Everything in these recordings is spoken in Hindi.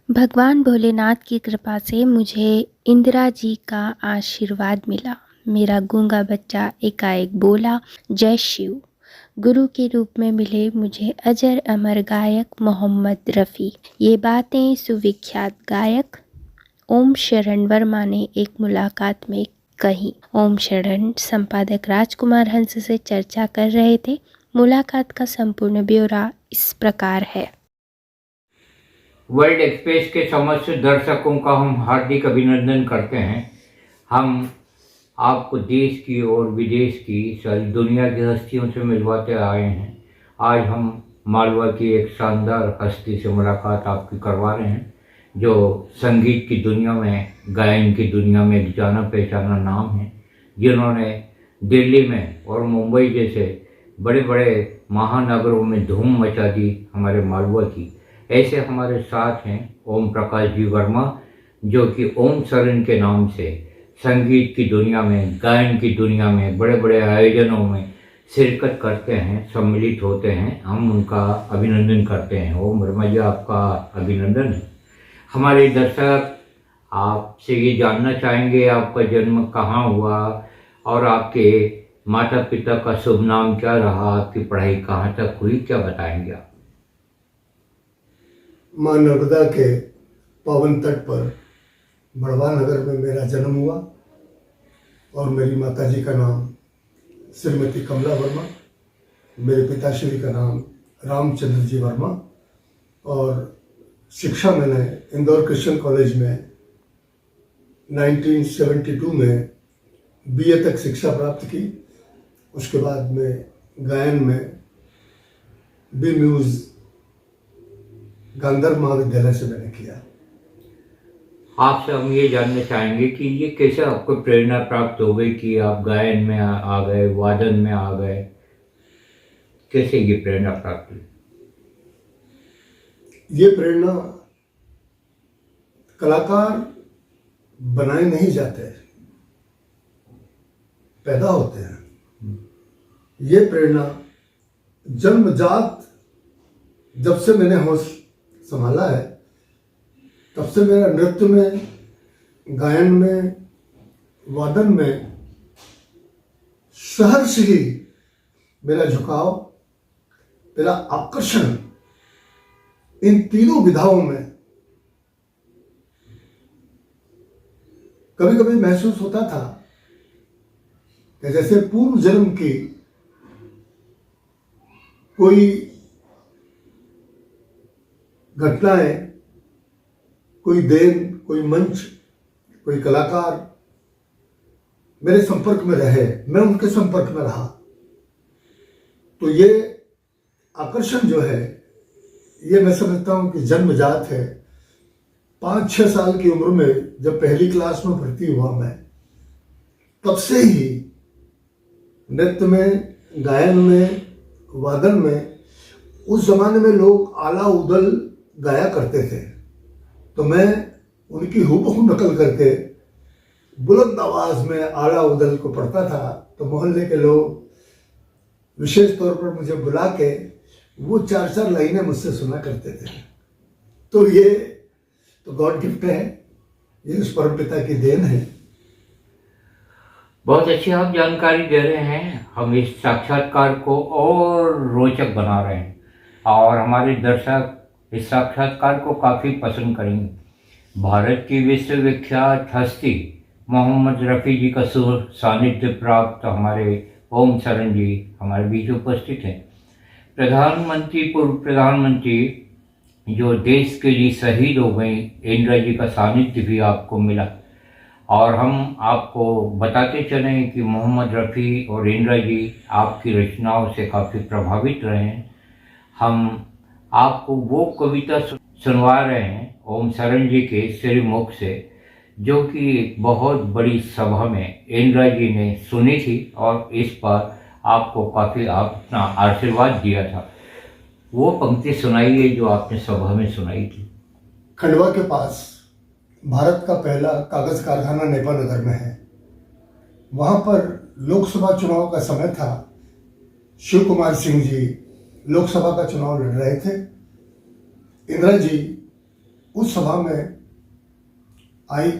भगवान भोलेनाथ की कृपा से मुझे इंदिरा जी का आशीर्वाद मिला। मेरा गूंगा बच्चा एकाएक बोला, जय शिव। गुरु के रूप में मिले मुझे अजर अमर गायक मोहम्मद रफ़ी। ये बातें सुविख्यात गायक ओम शरण वर्मा ने एक मुलाकात में कही। ओम शरण संपादक राजकुमार हंस से चर्चा कर रहे थे। मुलाकात का संपूर्ण ब्यौरा इस प्रकार है। वर्ल्ड एक्सप्रेस के समस्त दर्शकों का हम हार्दिक अभिनंदन करते हैं। हम आपको देश की और विदेश की सारी दुनिया की हस्तियों से मिलवाते आए हैं। आज हम मालवा की एक शानदार हस्ती से मुलाकात आपकी करवा रहे हैं, जो संगीत की दुनिया में, गायन की दुनिया में एक जाना पहचाना नाम है, जिन्होंने दिल्ली में और मुंबई जैसे बड़े बड़े महानगरों में धूम मचा दी हमारे मालवा की। ऐसे हमारे साथ हैं ओम प्रकाश जी वर्मा, जो कि ओम शरण के नाम से संगीत की दुनिया में, गायन की दुनिया में बड़े बड़े आयोजनों में शिरकत करते हैं, सम्मिलित होते हैं। हम उनका अभिनंदन करते हैं। ओम वर्मा जी, आपका अभिनंदन है। हमारे दर्शक आपसे ये जानना चाहेंगे आपका जन्म कहाँ हुआ और आपके माता पिता का शुभ नाम क्या रहा, आपकी पढ़ाई कहाँ तक हुई, क्या बताएंगे आप? माँ नर्मदा के पावन तट पर बड़वा नगर में मेरा जन्म हुआ और मेरी माताजी का नाम श्रीमती कमला वर्मा, मेरे पिताश्री का नाम रामचंद्र जी वर्मा। और शिक्षा मैंने इंदौर क्रिश्चियन कॉलेज में 1972 में बीए तक शिक्षा प्राप्त की। उसके बाद में गायन में बी म्यूज़ गांधर्व महाविद्यालय से मैंने किया। आपसे हम ये जानना चाहेंगे कि ये कैसे आपको प्रेरणा प्राप्त हो गई कि आप गायन में आ गए, वादन में आ गए, कैसे ये प्रेरणा प्राप्त हुई? ये प्रेरणा, कलाकार बनाए नहीं जाते, पैदा होते हैं। ये प्रेरणा जन्मजात, जब से मैंने होश संभाला है तब से मेरा नृत्य में, गायन में, वादन में सहर्ष ही मेरा झुकाव, मेरा आकर्षण इन तीनों विधाओं में कभी कभी महसूस होता था कि जैसे पूर्व जन्म की कोई घटनाएं, कोई देन, कोई मंच, कोई कलाकार मेरे संपर्क में रहे, मैं उनके संपर्क में रहा, तो ये आकर्षण जो है, ये मैं समझता हूं कि जन्मजात है। 5-6 साल की उम्र में जब पहली क्लास में भर्ती हुआ मैं, तब से ही नृत्य में, गायन में, वादन में, उस जमाने में लोग आला उदल गाया करते थे, तो मैं उनकी हूबहू नकल करके बुलंद आवाज में आला उदल को पढ़ता था। तो मोहल्ले के लोग विशेष तौर पर मुझे बुला के वो 4-4 लाइनें मुझसे सुना करते थे। तो ये तो गॉड गिफ्ट है, ये उस परमपिता की देन है। बहुत अच्छी आप जानकारी दे रहे हैं। हम इस साक्षात्कार को और रोचक बना रहे हैं और हमारे दर्शक इस साक्षात्कार को काफ़ी पसंद करेंगे। भारत की विश्वविख्यात हस्ती मोहम्मद रफ़ी जी का सानिध्य प्राप्त हमारे ओम शरण जी हमारे बीच उपस्थित हैं। प्रधानमंत्री, पूर्व प्रधानमंत्री जो देश के लिए शहीद हो गए, इंदिरा जी का सानिध्य भी आपको मिला। और हम आपको बताते चलें कि मोहम्मद रफ़ी और इंदिरा जी आपकी रचनाओं से काफ़ी प्रभावित रहे हैं। हम आपको वो कविता सुनवा रहे हैं ओम शरण जी के श्रीमुख से, जो कि एक बहुत बड़ी सभा में इंदिरा जी ने सुनी थी और इस पर आपको काफ़ी अपना आशीर्वाद दिया था। वो पंक्ति सुनाइए जो आपने सभा में सुनाई थी। खंडवा के पास भारत का पहला कागज कारखाना नेपा नगर में है। वहां पर लोकसभा चुनाव का समय था। शिव कुमार सिंह जी लोकसभा का चुनाव लड़ रहे थे। इंदिरा जी उस सभा में आई।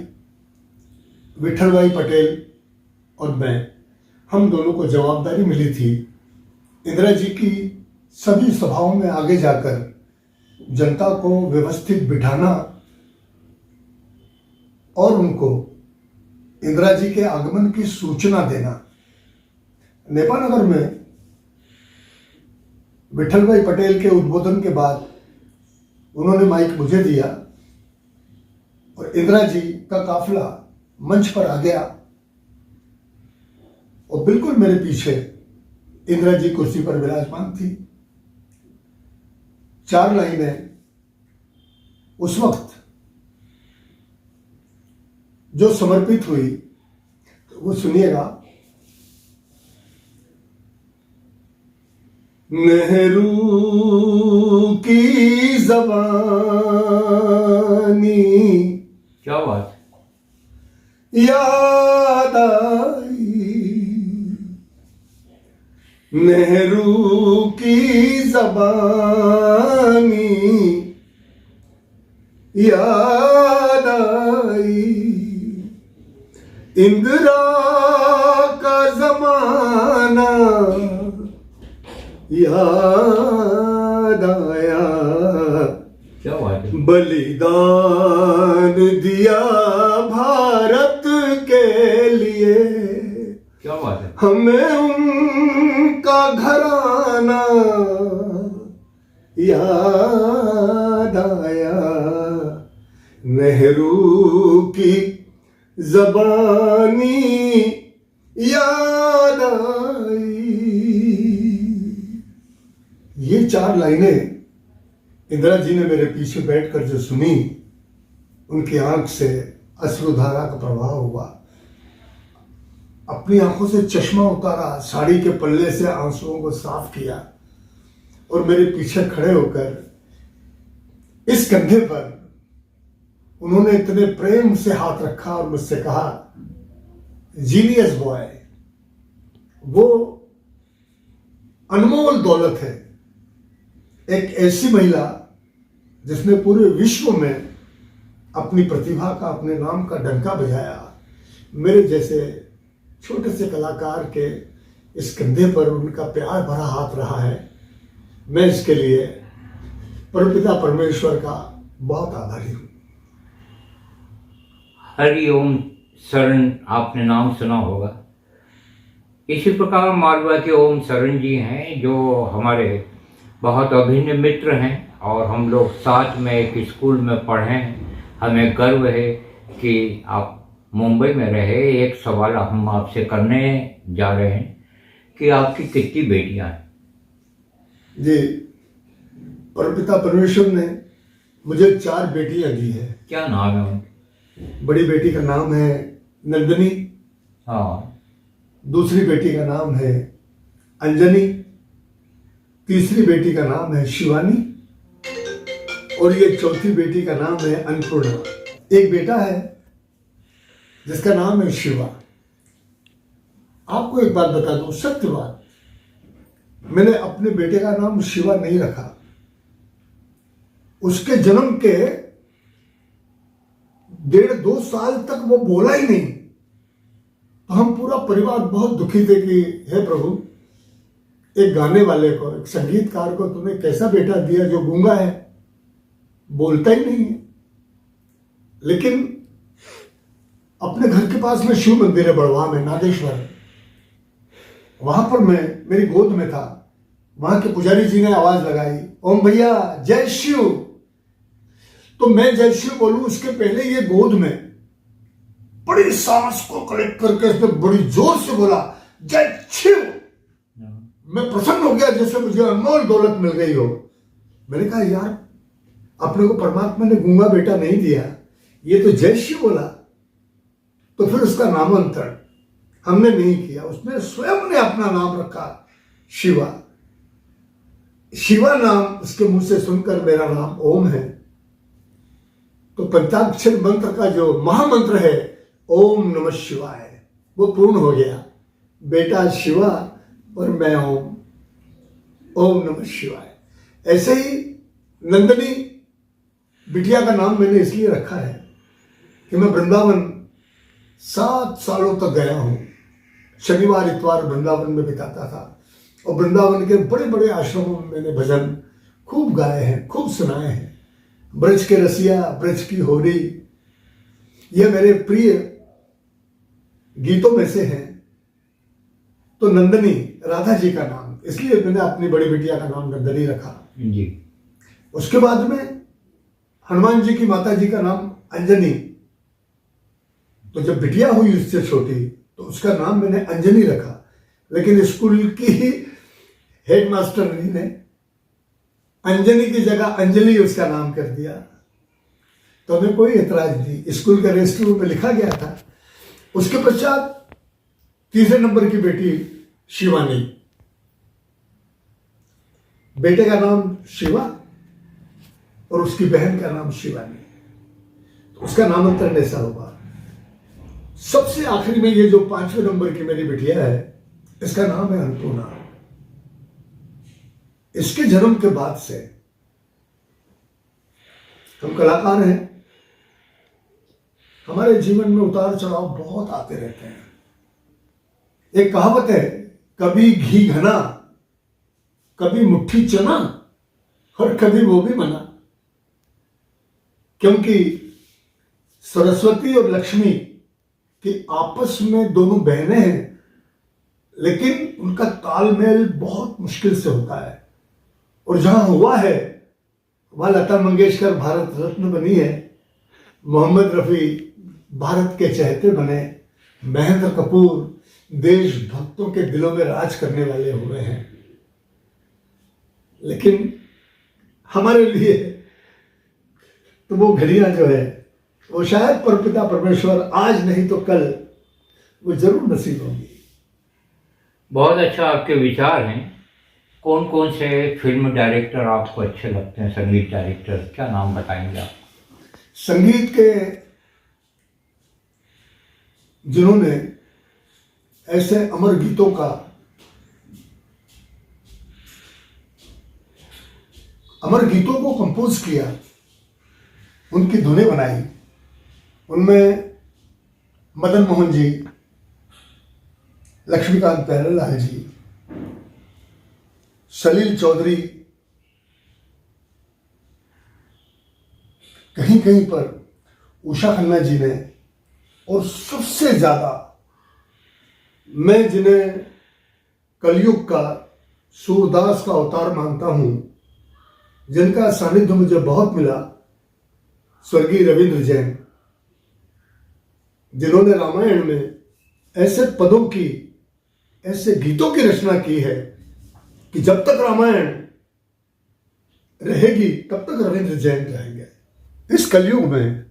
विठल भाई पटेल और मैं, हम दोनों को जवाबदारी मिली थी इंदिरा जी की सभी सभाओं में आगे जाकर जनता को व्यवस्थित बिठाना और उनको इंदिरा जी के आगमन की सूचना देना। नेपाल नगर में विठल भाई पटेल के उद्बोधन के बाद उन्होंने माइक मुझे दिया और इंदिरा जी का काफिला मंच पर आ गया और बिल्कुल मेरे पीछे इंदिरा जी कुर्सी पर विराजमान थी। 4 लाइनें उस वक्त जो समर्पित हुई तो वो सुनिएगा। नेहरू की जबानी क्या बात, याद आई, नेहरू की जबानी याद आई, इंदिरा का जमाना याद आया, क्या बात है, बलिदान दिया भारत के लिए, क्या बात है, हमें उनका घराना याद आया, नेहरू की जबानी याद आई। ये 4 लाइनें इंदिरा जी ने मेरे पीछे बैठकर जो सुनी, उनकी आंख से अश्रुधारा का प्रवाह हुआ। अपनी आंखों से चश्मा उतारा, साड़ी के पल्ले से आंसुओं को साफ किया और मेरे पीछे खड़े होकर इस कंधे पर उन्होंने इतने प्रेम से हाथ रखा और मुझसे कहा, जीनियस बॉय, वो अनमोल दौलत है, एक ऐसी महिला जिसने पूरे विश्व में अपनी प्रतिभा का, अपने नाम का डंका बजाया। मेरे जैसे छोटे से कलाकार के इस कंधे पर उनका प्यार भरा हाथ रहा है। मैं इसके लिए परमपिता परमेश्वर का बहुत आभारी हूँ। हरिओम शरण आपने नाम सुना होगा। इसी प्रकार मालवा के ओम शरण जी हैं जो हमारे बहुत अभिन्न मित्र हैं और हम लोग साथ में एक स्कूल में पढ़े हैं। हमें गर्व है कि आप मुंबई में रहे। एक सवाल हम आपसे करने जा रहे हैं कि आपकी कितनी बेटियां हैं? जी, परमपिता परमेश्वर ने मुझे 4 बेटियां दी है। क्या नाम है उनके? बड़ी बेटी का नाम है नंदनी, हाँ, दूसरी बेटी का नाम है अंजनी, तीसरी बेटी का नाम है शिवानी और ये चौथी बेटी का नाम है अन्नपूर्णा। एक बेटा है जिसका नाम है शिवा। आपको एक बात बता दूं, सत्य बात, मैंने अपने बेटे का नाम शिवा नहीं रखा। उसके जन्म के 1.5-2 साल तक वो बोला ही नहीं, तो हम पूरा परिवार बहुत दुखी थे कि हे प्रभु, एक गाने वाले को, एक संगीतकार को तूने कैसा बेटा दिया जो गूंगा है, बोलता ही नहीं है। लेकिन अपने घर के पास में शिव मंदिर है बड़वा में, नागेश्वर, वहां पर मैं मेरी गोद में था। वहां के पुजारी जी ने आवाज लगाई, ओम भैया जय शिव। तो मैं जय शिव बोलूं उसके पहले ये गोद में बड़ी सांस को कलेक्ट करके उसने बड़ी जोर से बोला जय शिव। मैं प्रसन्न हो गया जैसे मुझे अनमोल दौलत मिल गई हो। मैंने कहा यार, अपने को परमात्मा ने गूंगा बेटा नहीं दिया, ये तो जय शिव बोला। तो फिर उसका नामांतरण हमने नहीं किया, उसने स्वयं ने अपना नाम रखा शिवा। शिवा नाम उसके मुंह से सुनकर मेरा नाम ओम है। तो पंचाक्षर मंत्र का जो महामंत्र है ओम नमः शिवाय, वो पूर्ण हो गया। बेटा शिवा और मैं ओम, ओम नमः शिवाय। ऐसे ही नंदनी बिटिया का नाम मैंने इसलिए रखा है कि मैं वृंदावन 7 सालों तक गया हूँ। शनिवार इतवार वृंदावन में बिताता था और वृंदावन के बड़े बड़े आश्रमों में मैंने भजन खूब गाए हैं, खूब सुनाए हैं। ब्रज के रसिया, ब्रज की होरी, ये मेरे प्रिय गीतों में से हैं। तो नंदनी राधा जी का नाम, इसलिए मैंने अपनी बड़ी बिटिया का नाम नंदनी रखा जी। उसके बाद में हनुमान जी की माता जी का नाम अंजनी। तो जब बिटिया हुई उससे छोटी तो उसका नाम मैंने अंजनी रखा, लेकिन स्कूल की हेडमास्टर ने अंजनी की जगह अंजलि उसका नाम कर दिया। तो हमें कोई एतराज नहीं, स्कूल के रजिस्टर में लिखा गया था। उसके पश्चात तीसरे नंबर की बेटी शिवानी, बेटे का नाम शिवा और उसकी बहन का नाम शिवानी, तो उसका नामांतरण ऐसा होगा। सबसे आखिरी में ये जो 5वें नंबर की मेरी बिटिया है, इसका नाम है अन्नपूर्णा। इसके जन्म के बाद से हम कलाकार हैं, हमारे जीवन में उतार चढ़ाव बहुत आते रहते हैं। एक कहावत है, कभी घी घना, कभी मुट्ठी चना और कभी वो भी मना। क्योंकि सरस्वती और लक्ष्मी की आपस में दोनों बहनें हैं, लेकिन उनका तालमेल बहुत मुश्किल से होता है। और जहां हुआ है वहां लता मंगेशकर भारत रत्न बनी है, मोहम्मद रफी भारत के चहेते बने, महेंद्र कपूर देशभक्तों के दिलों में राज करने वाले हुए हैं। लेकिन हमारे लिए तो वो घड़ियां जो है वो शायद परपिता परमेश्वर आज नहीं तो कल वो जरूर नसीब होंगी। बहुत अच्छा आपके विचार हैं। कौन कौन से फिल्म डायरेक्टर आपको अच्छे लगते हैं, संगीत डायरेक्टर, क्या नाम बताएंगे आप? संगीत के जिन्होंने ऐसे अमर गीतों का, अमर गीतों को कंपोज किया, उनकी धुनें बनाई, उनमें मदन मोहन जी, लक्ष्मीकांत प्यारेलाल जी, सलील चौधरी, कहीं कहीं पर उषा खन्ना जी ने, और सबसे ज्यादा मैं जिन्हें कलयुग का सूरदास का अवतार मानता हूं, जिनका सानिध्य मुझे बहुत मिला, स्वर्गीय रविंद्र जैन, जिन्होंने रामायण में ऐसे पदों की, ऐसे गीतों की रचना की है कि जब तक रामायण रहेगी तब तक रविंद्र जैन रहेंगे। इस कलयुग में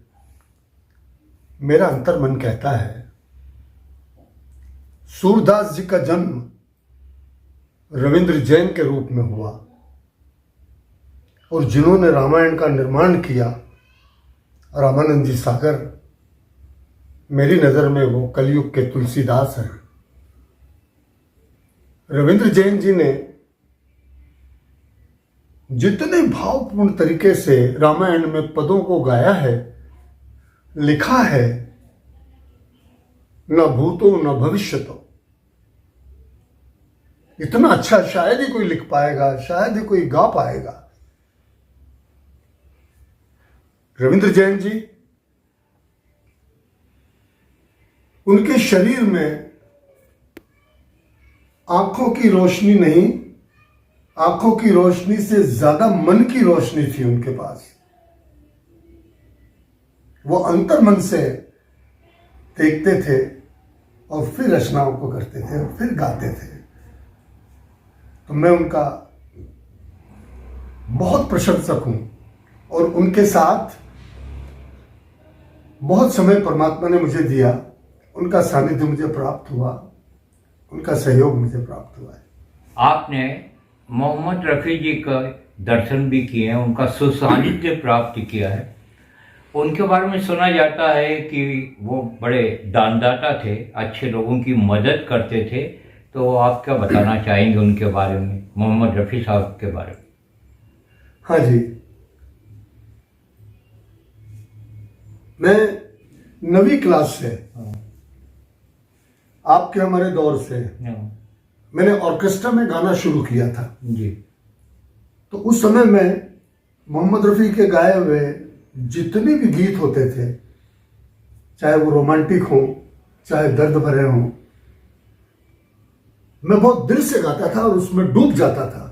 मेरा अंतर्मन कहता है, सूरदास जी का जन्म रविंद्र जैन के रूप में हुआ, और जिन्होंने रामायण का निर्माण किया, रामानंद जी सागर, मेरी नजर में वो कलयुग के तुलसीदास हैं। रविंद्र जैन जी ने जितने भावपूर्ण तरीके से रामायण में पदों को गाया है, लिखा है, न भूतो न भविष्यतो, इतना अच्छा शायद ही कोई लिख पाएगा, शायद ही कोई गा पाएगा। रविंद्र जैन जी, उनके शरीर में आंखों की रोशनी नहीं, आंखों की रोशनी से ज्यादा मन की रोशनी थी उनके पास। वो अंतर्मन से देखते थे और फिर रचनाओं को करते थे और फिर गाते थे। तो मैं उनका बहुत प्रशंसक हूं, और उनके साथ बहुत समय परमात्मा ने मुझे दिया, उनका सानिध्य मुझे प्राप्त हुआ, उनका सहयोग मुझे प्राप्त हुआ है। आपने मोहम्मद रफ़ी जी का दर्शन भी किए हैं, उनका सुसानिध्य प्राप्त किया है। उनके बारे में सुना जाता है कि वो बड़े दानदाता थे, अच्छे लोगों की मदद करते थे। तो आप क्या बताना चाहेंगे उनके बारे में, मोहम्मद रफ़ी साहब के बारे में? हाँ जी, मैं 9वीं क्लास से आपके हमारे दौर से मैंने ऑर्केस्ट्रा में गाना शुरू किया था जी। तो उस समय में मोहम्मद रफ़ी के गाए हुए जितने भी गीत होते थे, चाहे वो रोमांटिक हो चाहे दर्द भरे हो, मैं बहुत दिल से गाता था और उसमें डूब जाता था।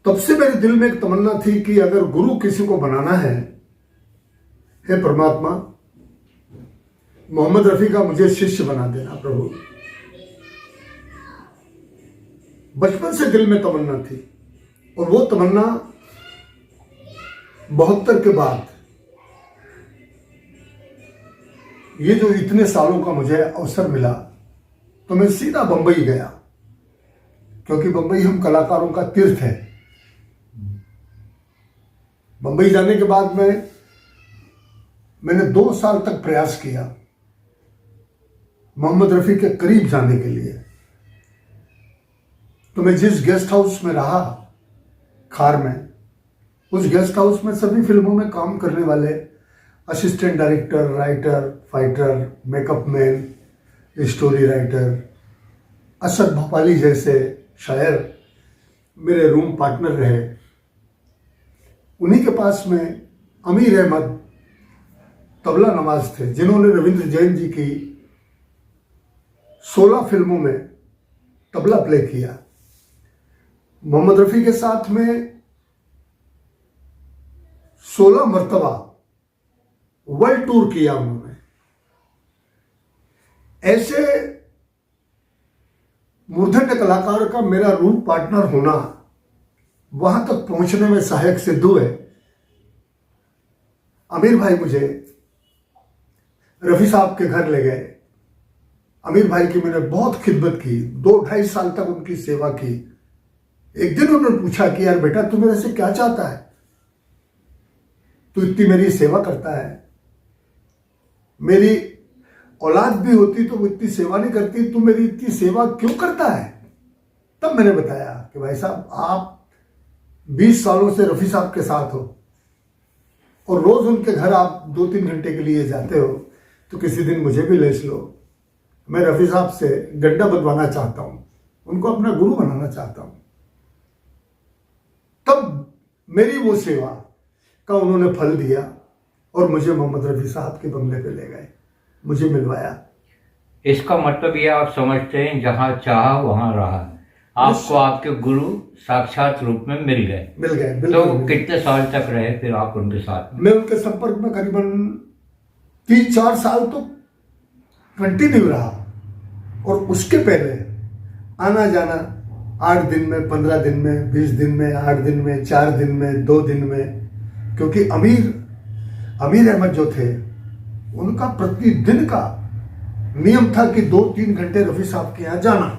तब से मेरे दिल में एक तमन्ना थी कि अगर गुरु किसी को बनाना है, हे परमात्मा, मोहम्मद रफ़ी का मुझे शिष्य बना देना प्रभु। बचपन से दिल में तमन्ना थी और वो तमन्ना 72 के बाद ये जो इतने सालों का मुझे अवसर मिला तो मैं सीधा बंबई गया, क्योंकि बंबई हम कलाकारों का तीर्थ है। बंबई जाने के बाद मैंने 2 साल तक प्रयास किया मोहम्मद रफ़ी के करीब जाने के लिए। तो मैं जिस गेस्ट हाउस में रहा खार में, उस गेस्ट हाउस में सभी फिल्मों में काम करने वाले assistant director, writer, fighter, makeup man, story writer, Asad Bhopali जैसे शायर मेरे रूम पार्टनर रहे। उन्हीं के पास में अमीर अहमद तबला नवाज थे, जिन्होंने रविंद्र जैन जी की 16 फिल्मों में तबला प्ले किया। मोहम्मद रफ़ी के साथ में 16 मर्तबा वर्ल्ड टूर किया उन्होंने। ऐसे मूर्धन्य कलाकार का मेरा रूम पार्टनर होना वहां तक पहुंचने में सहायक सिद्ध हुए। आमिर भाई मुझे रफ़ी साहब के घर ले गए। आमिर भाई की मैंने बहुत खिदमत की, 2-2.5 साल तक उनकी सेवा की। एक दिन उन्होंने पूछा कि यार बेटा, तू मेरे से क्या चाहता है? तू इतनी मेरी सेवा करता है, मेरी औलाद भी होती तो वो इतनी सेवा नहीं करती, तू मेरी इतनी सेवा क्यों करता है? तब मैंने बताया कि भाई साहब, आप 20 सालों से रफ़ी साहब के साथ हो और रोज उनके घर आप 2-3 घंटे के लिए जाते हो, तो किसी दिन मुझे भी ले चलो। मैं रफ़ी साहब से गड्ढा बदवाना चाहता हूं, उनको अपना गुरु बनाना चाहता हूं। तब मेरी वो सेवा का उन्होंने फल दिया और मुझे मोहम्मद रफ़ी साहब के बंगले पे ले गए, मुझे मिलवाया। इसका मतलब ये आप समझते हैं, जहां चाहा वहां रहा। आपको आपके गुरु साक्षात रूप में मिल गए। तो कितने साल तक रहे फिर आप उनके साथ में? मैं उनके संपर्क में करीबन 3-4 साल तो कंटिन्यू रहा, और उसके पहले आना जाना 8 दिन में, 15 दिन में, 20 दिन में, 8 दिन में, 4 दिन में, 2 दिन में, क्योंकि अमीर अहमद जो थे, उनका प्रतिदिन का नियम था कि 2-3 घंटे रफ़ी साहब के यहाँ जाना।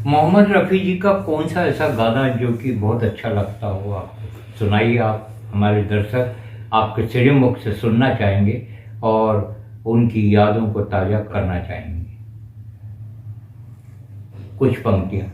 मोहम्मद रफ़ी जी का कौन सा ऐसा गाना जो कि बहुत अच्छा लगता हो आपको? सुनाइए, आप हमारे दर्शक आपके श्री मुख से सुनना चाहेंगे और उनकी यादों को ताज़ा करना चाहेंगे। कुछ पंक्तियाँ।